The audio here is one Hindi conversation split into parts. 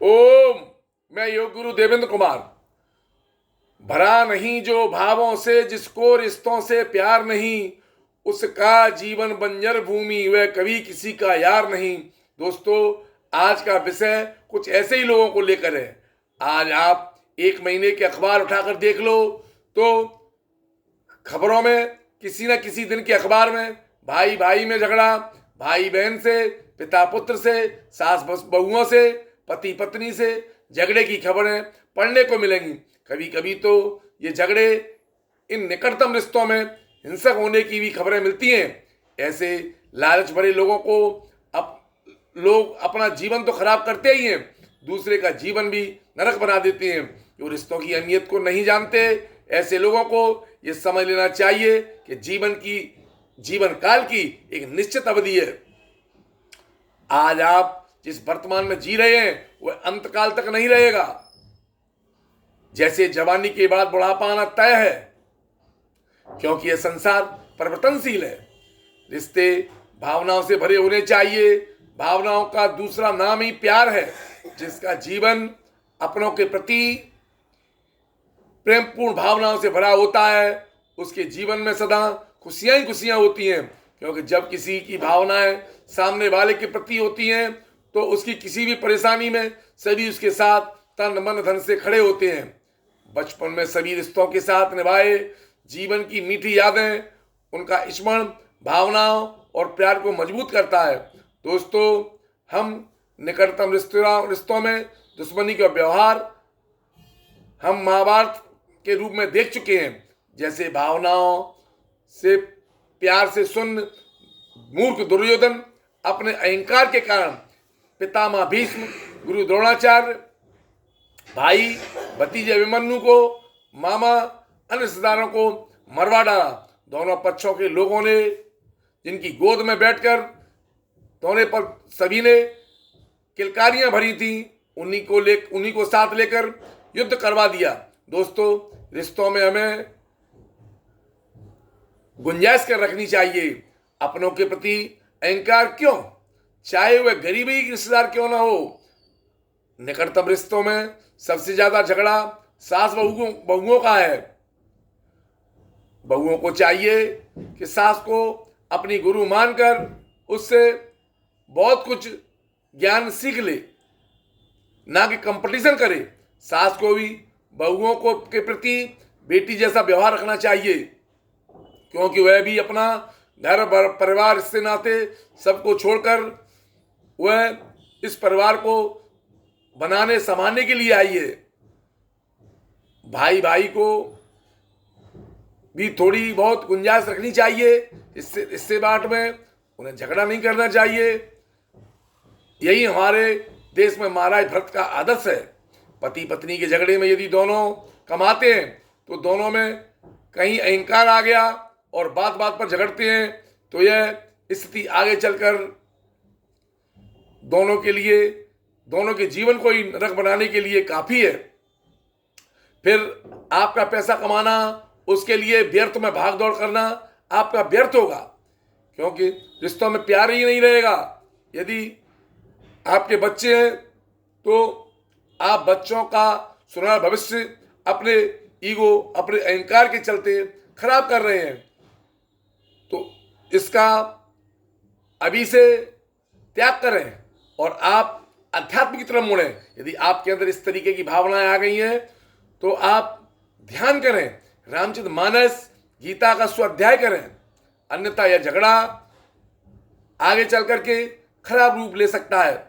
ओम। मैं योग गुरु देवेंद्र कुमार। भरा नहीं जो भावों से, जिसको रिश्तों से प्यार नहीं, उसका जीवन बंजर भूमि, वह कभी किसी का यार नहीं। दोस्तों, आज का विषय कुछ ऐसे ही लोगों को लेकर है। आज आप एक महीने के अखबार उठाकर देख लो तो खबरों में, किसी न किसी दिन के अखबार में भाई भाई में झगड़ा, भाई बहन से, पिता पुत्र से, सास बहुओं से, पति पत्नी से झगड़े की खबरें पढ़ने को मिलेंगी। कभी कभी तो ये झगड़े इन निकटतम रिश्तों में हिंसक होने की भी खबरें मिलती हैं। ऐसे लालच भरे लोगों को लोग अपना जीवन तो खराब करते ही हैं, दूसरे का जीवन भी नरक बना देते हैं। जो रिश्तों की अहमियत को नहीं जानते, ऐसे लोगों को ये समझ लेना चाहिए कि जीवन काल की एक निश्चित अवधि है। आज आप जिस वर्तमान में जी रहे हैं वह अंतकाल तक नहीं रहेगा। जैसे जवानी के बाद बुढ़ापा आना तय है, क्योंकि यह संसार परिवर्तनशील है। रिश्ते भावनाओं से भरे होने चाहिए। भावनाओं का दूसरा नाम ही प्यार है। जिसका जीवन अपनों के प्रति प्रेमपूर्ण भावनाओं से भरा होता है, उसके जीवन में सदा खुशियां ही खुशियां होती हैं। क्योंकि जब किसी की भावनाएं सामने वाले के प्रति होती हैं तो उसकी किसी भी परेशानी में सभी उसके साथ तन मन धन से खड़े होते हैं। बचपन में सभी रिश्तों के साथ निभाए जीवन की मीठी यादें, उनका स्मरण भावनाओं और प्यार को मजबूत करता है। दोस्तों, हम निकटतम रिश्तों में दुश्मनी का व्यवहार हम महाभारत के रूप में देख चुके हैं। जैसे भावनाओं से प्यार से सुन मूर्ख दुर्योधन अपने अहंकार के कारण पितामह भीष्म, गुरु द्रोणाचार्य, भाई भतीजे अभिमन्यु को, मामा अन्य रिश्तेदारों को मरवा डाला। दोनों पक्षों के लोगों ने जिनकी गोद में बैठकर दोनों पर सभी ने किलकारियां भरी थी, उन्हीं को साथ लेकर युद्ध करवा दिया। दोस्तों, रिश्तों में हमें गुंजाइश कर रखनी चाहिए। अपनों के प्रति अहंकार क्यों, चाहे वह गरीबी की रिश्तेदार क्यों ना हो। निकटतम रिश्तों में सबसे ज्यादा झगड़ा सास बहुओं का है। बहुओं को चाहिए कि सास को अपनी गुरु मानकर उससे बहुत कुछ ज्ञान सीख ले, ना कि कंपटीशन करे। सास को भी बहुओं को के प्रति बेटी जैसा व्यवहार रखना चाहिए, क्योंकि वह भी अपना घर परिवार रिश्ते नाते सबको छोड़कर वह इस परिवार को बनाने संभालने के लिए आई है। भाई भाई को भी थोड़ी बहुत गुंजाइश रखनी चाहिए। इससे बाट में उन्हें झगड़ा नहीं करना चाहिए। यही हमारे देश में महाराज भरत का आदर्श है। पति पत्नी के झगड़े में यदि दोनों कमाते हैं तो दोनों में कहीं अहंकार आ गया और बात बात पर झगड़ते हैं तो यह स्थिति आगे चलकर दोनों के जीवन को ही नरक बनाने के लिए काफी है। फिर आपका पैसा कमाना, उसके लिए व्यर्थ में भाग दौड़ करना आपका व्यर्थ होगा, क्योंकि रिश्तों में प्यार ही नहीं रहेगा। यदि आपके बच्चे हैं तो आप बच्चों का सुनहरा भविष्य अपने ईगो, अपने अहंकार के चलते खराब कर रहे हैं। तो इसका अभी से त्याग करें और आप अध्यात्म की तरफ मुड़ें। यदि आपके अंदर इस तरीके की भावनाएं आ गई हैं तो आप ध्यान करें, रामचरित मानस गीता का स्वाध्याय करें, अन्यथा यह झगड़ा आगे चल करके खराब रूप ले सकता है।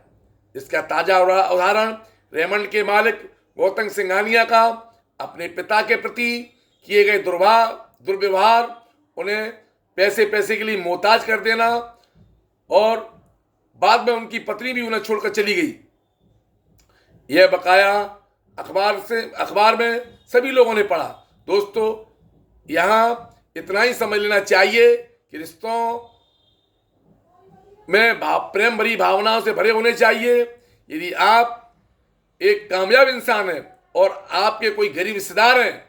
इसका ताजा उदाहरण रेमंड के मालिक गौतम सिंघानिया का अपने पिता के प्रति किए गए दुर्व्यवहार, उन्हें पैसे के लिए मोहताज कर देना और बाद में उनकी पत्नी भी उन्हें छोड़कर चली गई। यह बकाया अखबार में सभी लोगों ने पढ़ा। दोस्तों, यहाँ इतना ही समझ लेना चाहिए कि रिश्तों में प्रेम भरी भावनाओं से भरे होने चाहिए। यदि आप एक कामयाब इंसान हैं और आपके कोई गरीब रिश्तेदार हैं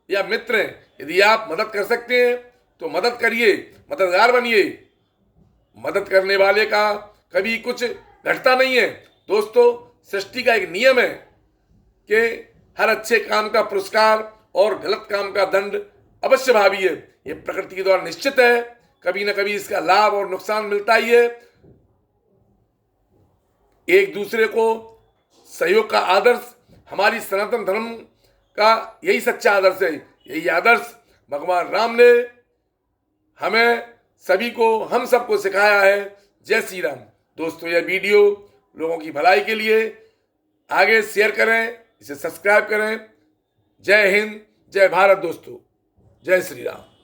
या मित्र हैं, यदि आप मदद कर सकते हैं तो मदद करिए, मददगार बनिए। मदद करने वाले का कभी कुछ घटता नहीं है। दोस्तों, सृष्टि का एक नियम है कि हर अच्छे काम का पुरस्कार और गलत काम का दंड अवश्य भावी है। ये प्रकृति के द्वारा निश्चित है, कभी ना कभी इसका लाभ और नुकसान मिलता ही है। एक दूसरे को सहयोग का आदर्श हमारी सनातन धर्म का यही सच्चा आदर्श है। यही आदर्श भगवान राम ने हमें सभी को, हम सबको सिखाया है। जय श्री राम। दोस्तों, यह वीडियो लोगों की भलाई के लिए आगे शेयर करें, इसे सब्सक्राइब करें। जय हिंद, जय भारत दोस्तों, जय श्री राम।